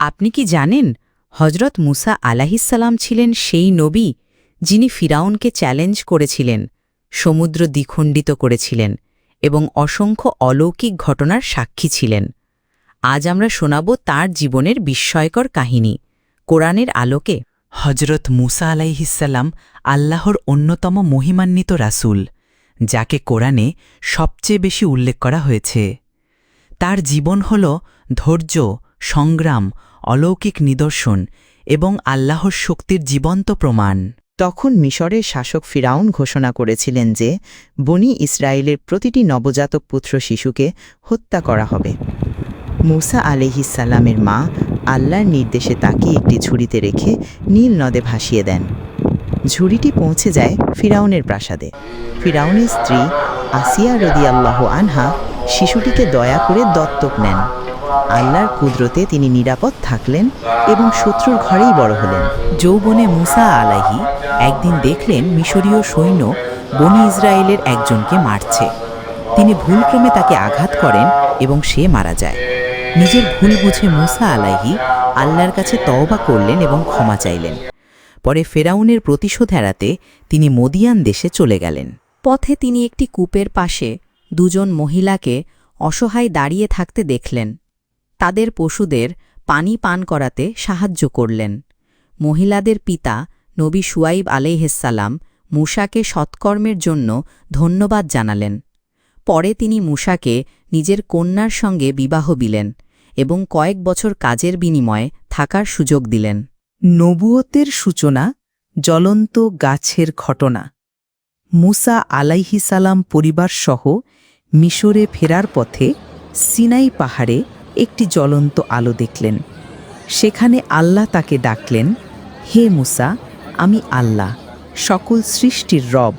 আপনি কি জানেন হজরত মুসা আলাহিসাল্লাম ছিলেন সেই নবী যিনি ফিরাউনকে চ্যালেঞ্জ করেছিলেন, সমুদ্র দ্বিখণ্ডিত করেছিলেন এবং অসংখ্য অলৌকিক ঘটনার সাক্ষী ছিলেন। আজ আমরা শোনাব তাঁর জীবনের বিস্ময়কর কাহিনী কোরআনের আলোকে। হজরত মুসা আলাইহিসসালাম আল্লাহর অন্যতম মহিমান্বিত রাসূল, যাকে কোরআনে সবচেয়ে বেশি উল্লেখ করা হয়েছে। তার জীবন হল ধৈর্য, সংগ্রাম, অলৌকিক নিদর্শন এবং আল্লাহর শক্তির জীবন্ত প্রমাণ। তখন মিশরের শাসক ফিরাউন ঘোষণা করেছিলেন যে বনি ইসরায়েলের প্রতিটি নবজাতক পুত্র শিশুকে হত্যা করা হবে। মুসা আলাইহিসসালামের মা আল্লাহর নির্দেশে তাকে একটি ঝুড়িতে রেখে নীল নদে ভাসিয়ে দেন। ঝুড়িটি পৌঁছে যায় ফিরাউনের প্রাসাদে। ফিরাউনের স্ত্রী আসিয়া রাদিয়াল্লাহু আনহা শিশুটিকে দয়া করে দত্তক নেন। আল্লাহর কুদরতে তিনি নিরাপদ থাকলেন এবং শত্রুর ঘরেই বড় হলেন। যৌবনে মুসা আলাইহি একদিন দেখলেন মিশরীয় সৈন্য বনি ইসরায়েলের একজনকে মারছে। তিনি ভুলক্রমে তাকে আঘাত করেন এবং সে মারা যায়। নিজের ভুল বুঝে মুসা আলাইহি আল্লাহর কাছে তওবা করলেন এবং ক্ষমা চাইলেন। পরে ফেরাউনের প্রতিশোধ এড়াতে তিনি মদিয়ান দেশে চলে গেলেন। পথে তিনি একটি কূপের পাশে দুজন মহিলাকে অসহায় দাঁড়িয়ে থাকতে দেখলেন। তাদের পশুদের পানি পান করাতে সাহায্য করলেন। মহিলাদের পিতা নবী শুয়াইব আলাইহিসসালাম মুসাকে সৎকর্মের জন্য ধন্যবাদ জানালেন। পরে তিনি মুসাকে নিজের কন্যার সঙ্গে বিবাহ দিলেন এবং কয়েক বছর কাজের বিনিময়ে থাকার সুযোগ দিলেন। নবুয়তের সূচনা, জ্বলন্ত গাছের ঘটনা। মুসা আলাইহিসালাম পরিবারসহ মিশরে ফেরার পথে সিনাই পাহাড়ে একটি জ্বলন্ত আলো দেখলেন। সেখানে আল্লাহ তাকে ডাকলেন, হে মুসা, আমি আল্লাহ, সকল সৃষ্টির রব।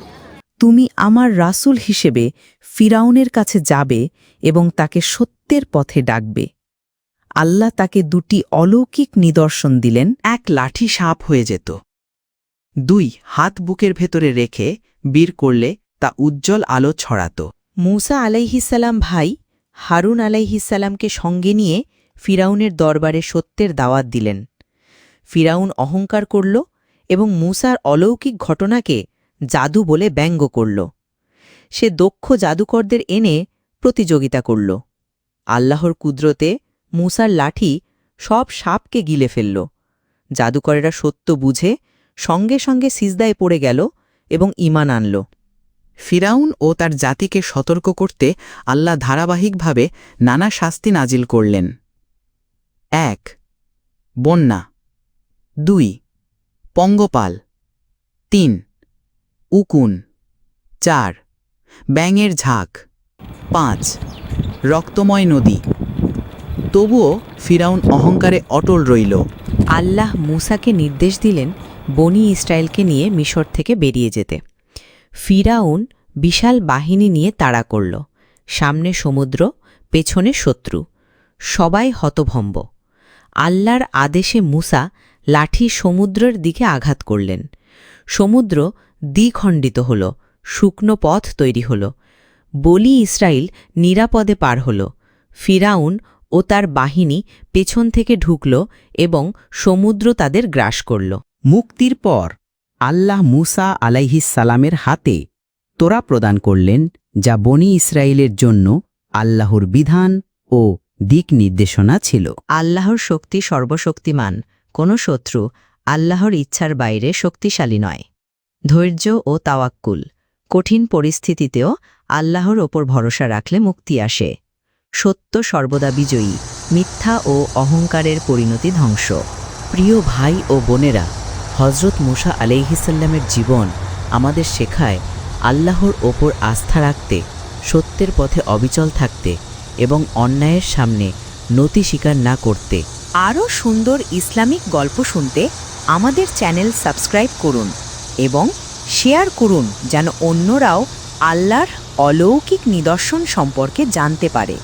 তুমি আমার রাসূল হিসেবে ফিরাউনের কাছে যাবে এবং তাকে সত্যের পথে ডাকবে। আল্লাহ তাকে দুটি অলৌকিক নিদর্শন দিলেন। এক লাঠি সাপ হয়ে যেত। 2 হাত বুকের ভেতরে রেখে বীর করলে তা উজ্জ্বল আলো ছড়াত। মুসা আলাইহিসসালাম ভাই হারুন আলাইহিসসালামকে সঙ্গে নিয়ে ফিরাউনের দরবারে সত্যের দাওয়াত দিলেন। ফিরাউন অহংকার করল এবং মুসার অলৌকিক ঘটনাকে জাদু বলে ব্যঙ্গ করল। সে দক্ষ জাদুকরদের এনে প্রতিযোগিতা করল। আল্লাহর কুদরতে মুসার লাঠি সব সাপকে গিলে ফেলল। জাদুকরেরা সত্য বুঝে সঙ্গে সঙ্গে সিজদায় পড়ে গেল এবং ঈমান আনল। ফিরাউন ও তার জাতিকে সতর্ক করতে আল্লাহ ধারাবাহিকভাবে নানা শাস্তি নাজিল করলেন। 1 বন্যা, 2 পঙ্গপাল, 3 উকুন, 4 ব্যাঙের ঝাঁক, 5 রক্তময় নদী। তবুও ফিরাউন অহংকারে অটল রইল। আল্লাহ মুসাকে নির্দেশ দিলেন বনি ইসরায়েলকে নিয়ে মিশর থেকে বেরিয়ে যেতে। ফিরাউন বিশাল বাহিনী নিয়ে তাড়া করল। সামনে সমুদ্র, পেছনে শত্রু, সবাই হতভম্ব। আল্লাহর আদেশে মুসা লাঠি সমুদ্রের দিকে আঘাত করলেন। সমুদ্র দ্বিখণ্ডিত হল, শুকনো পথ তৈরি হল। বনি ইসরায়েল নিরাপদে পার হল। ফিরাউন ও তার বাহিনী পেছন থেকে ঢুকল এবং সমুদ্র তাদের গ্রাস করল। মুক্তির পর আল্লাহ মুসা আলাইহিসসালামের হাতে তোরা প্রদান করলেন, যা বনি ইসরায়েলের জন্য আল্লাহর বিধান ও দিক নির্দেশনা ছিল। আল্লাহর শক্তি সর্বশক্তিমান, কোনো শত্রু আল্লাহর ইচ্ছার বাইরে শক্তিশালী নয়। ধৈর্য ও তাওয়াক্কুল, কঠিন পরিস্থিতিতেও আল্লাহর ওপর ভরসা রাখলে মুক্তি আসে। সত্য সর্বদা বিজয়ী, মিথ্যা ও অহংকারের পরিণতি ধ্বংস। প্রিয় ভাই ও বোনেরা, হজরত মুসা আলাইহিসসালামের জীবন আমাদের শেখায় আল্লাহর ওপর আস্থা রাখতে, সত্যের পথে অবিচল থাকতে এবং অন্যায়ের সামনে নতি স্বীকার না করতে। আরও সুন্দর ইসলামিক গল্প শুনতে আমাদের চ্যানেল সাবস্ক্রাইব করুন এবং শেয়ার করুন, যেন অন্যরাও আল্লাহর অলৌকিক নিদর্শন সম্পর্কে জানতে পারে।